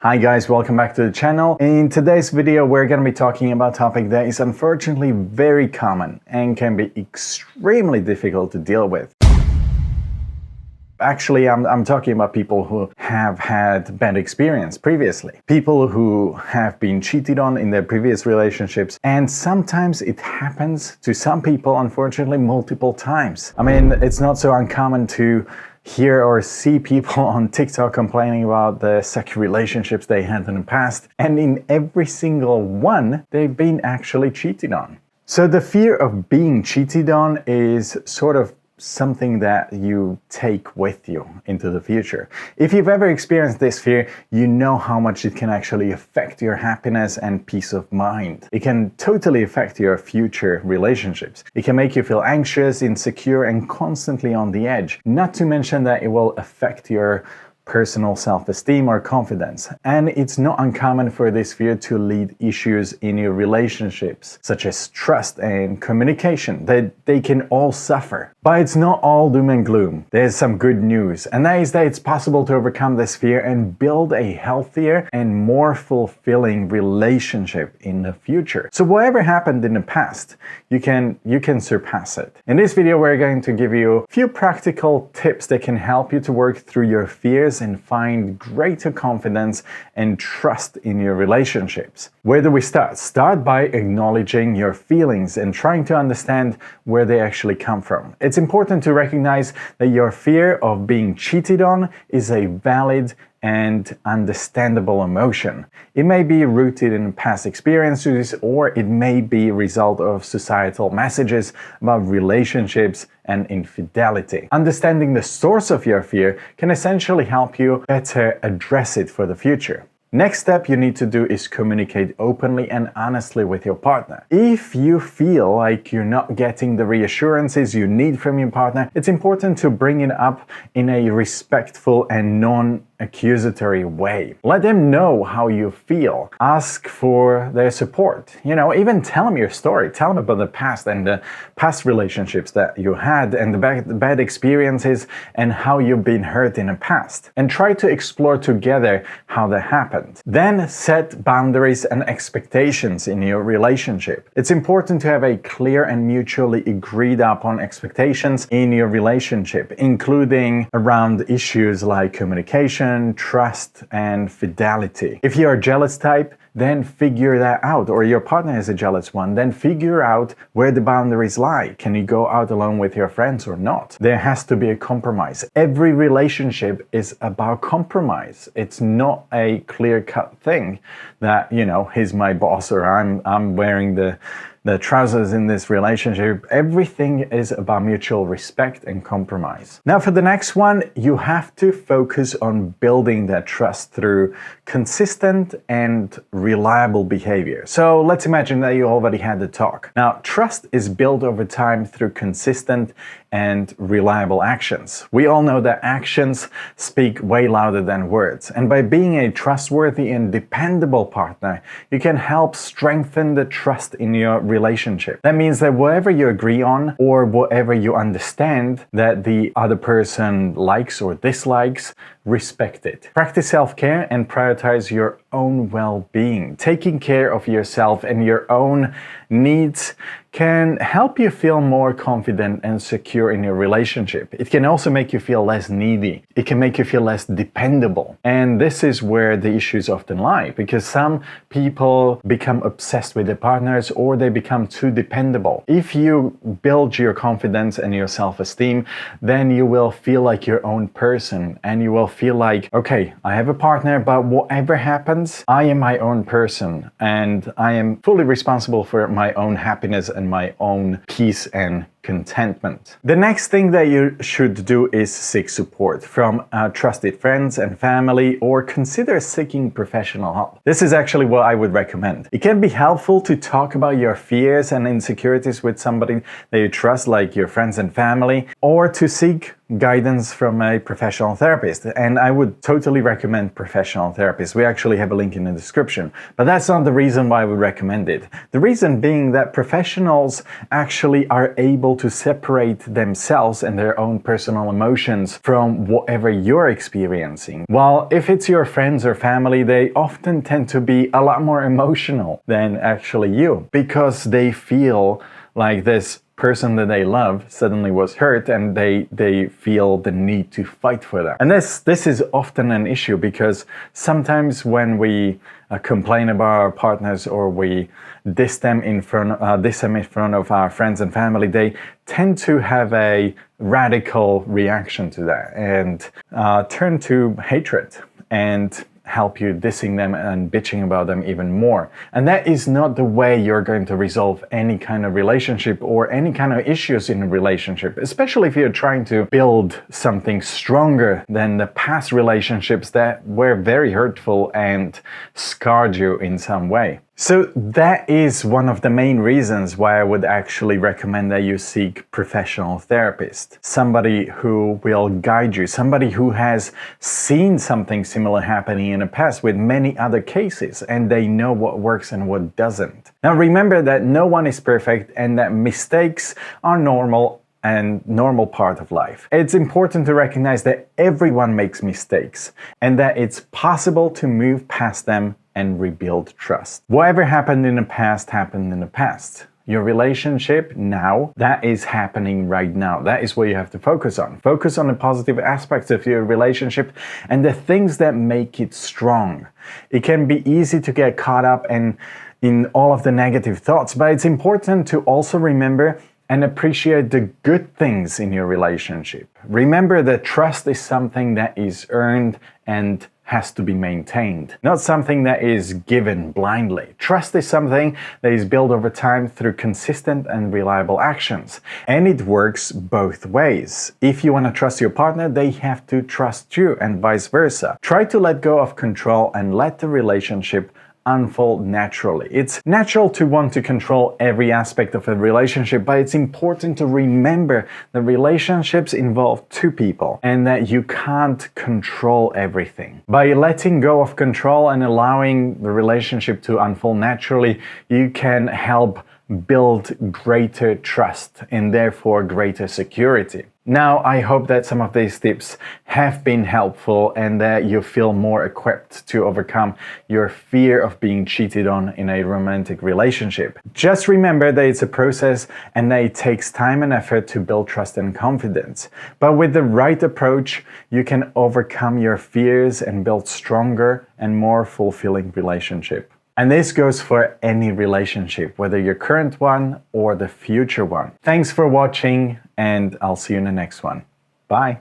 Hi guys, welcome back to the channel. In today's video, we're going to be talking about a topic that is unfortunately very common and can be extremely difficult to deal with. Actually, I'm talking about people who have had bad experience previously. People who have been cheated on in their previous relationships, and sometimes it happens to some people, unfortunately, multiple times. I mean, it's not so uncommon to hear or see people on TikTok complaining about the sexual relationships they had in the past, and in every single one, they've been actually cheated on. So the fear of being cheated on is sort of something that you take with you into the future. If you've ever experienced this fear, you know how much it can actually affect your happiness and peace of mind. It can totally affect your future relationships. It can make you feel anxious, insecure, and constantly on the edge. Not to mention that it will affect your personal self-esteem or confidence. And it's not uncommon for this fear to lead issues in your relationships, such as trust and communication, that they can all suffer. But it's not all doom and gloom. There's some good news, and that is that it's possible to overcome this fear and build a healthier and more fulfilling relationship in the future. So whatever happened in the past, you can surpass it. In this video, we're going to give you a few practical tips that can help you to work through your fears and find greater confidence and trust in your relationships. Where do we start? Start by acknowledging your feelings and trying to understand where they actually come from. It's important to recognize that your fear of being cheated on is a valid and understandable emotion. It may be rooted in past experiences, or it may be a result of societal messages about relationships and infidelity. Understanding the source of your fear can essentially help you better address it for the future. Next step you need to do is communicate openly and honestly with your partner. If you feel like you're not getting the reassurances you need from your partner, it's important to bring it up in a respectful and non-accusatory way. Let them know how you feel. Ask for their support. Even tell them your story. Tell them about the past and the past relationships that you had and the bad experiences and how you've been hurt in the past. And try to explore together how that happened. Then set boundaries and expectations in your relationship. It's important to have a clear and mutually agreed upon expectations in your relationship, including around issues like communication, trust, and fidelity. If you're a jealous type, then figure that out. Or your partner is a jealous one, then figure out where the boundaries lie. Can you go out alone with your friends or not? There has to be a compromise. Every relationship is about compromise. It's not a clear-cut thing that, he's my boss or I'm wearing the trousers in this relationship. Everything is about mutual respect and compromise. Now for the next one, you have to focus on building that trust through consistent and reliable behavior. So let's imagine that you already had the talk. Now, trust is built over time through consistent and reliable actions. We all know that actions speak way louder than words. And by being a trustworthy and dependable partner, you can help strengthen the trust in your relationship. That means that whatever you agree on or whatever you understand that the other person likes or dislikes, respect it. Practice self-care and prioritize your own well-being. Taking care of yourself and your own needs can help you feel more confident and secure in your relationship. It can also make you feel less needy. It can make you feel less dependable. And this is where the issues often lie, because some people become obsessed with their partners or they become too dependable. If you build your confidence and your self-esteem, then you will feel like your own person and you will feel like, okay, I have a partner, but whatever happens, I am my own person and I am fully responsible for my own happiness and my own peace and contentment. The next thing that you should do is seek support from trusted friends and family, or consider seeking professional help. This is actually what I would recommend. It can be helpful to talk about your fears and insecurities with somebody that you trust, like your friends and family, or to seek guidance from a professional therapist. And I would totally recommend professional therapists. We actually have a link in the description. But that's not the reason why we recommend it. The reason being that professionals actually are able able to separate themselves and their own personal emotions from whatever you're experiencing. While if it's your friends or family, they often tend to be a lot more emotional than actually you, because they feel like this person that they love suddenly was hurt, and they feel the need to fight for them. And this is often an issue, because sometimes when we complain about our partners, or we diss them in front of our friends and family, they tend to have a radical reaction to that and turn to hatred and help you dissing them and bitching about them even more. And that is not the way you're going to resolve any kind of relationship or any kind of issues in a relationship, especially if you're trying to build something stronger than the past relationships that were very hurtful and scarred you in some way. So that is one of the main reasons why I would actually recommend that you seek professional therapist. Somebody who will guide you, somebody who has seen something similar happening in the past with many other cases, and they know what works and what doesn't. Now remember that no one is perfect, and that mistakes are normal and normal part of life. It's important to recognize that everyone makes mistakes, and that it's possible to move past them and rebuild trust. Whatever happened in the past happened in the past. Your relationship now, that is happening right now. That is what you have to focus on. Focus on the positive aspects of your relationship and the things that make it strong. It can be easy to get caught up in all of the negative thoughts, but it's important to also remember and appreciate the good things in your relationship. Remember that trust is something that is earned and has to be maintained, not something that is given blindly. Trust is something that is built over time through consistent and reliable actions. And it works both ways. If you want to trust your partner, they have to trust you, and vice versa. Try to let go of control and let the relationship unfold naturally. It's natural to want to control every aspect of a relationship, but it's important to remember that relationships involve two people and that you can't control everything. By letting go of control and allowing the relationship to unfold naturally, you can help build greater trust and therefore greater security. Now, I hope that some of these tips have been helpful and that you feel more equipped to overcome your fear of being cheated on in a romantic relationship. Just remember that it's a process and that it takes time and effort to build trust and confidence. But with the right approach, you can overcome your fears and build stronger and more fulfilling relationship. And this goes for any relationship, whether your current one or the future one. Thanks for watching, and I'll see you in the next one. Bye.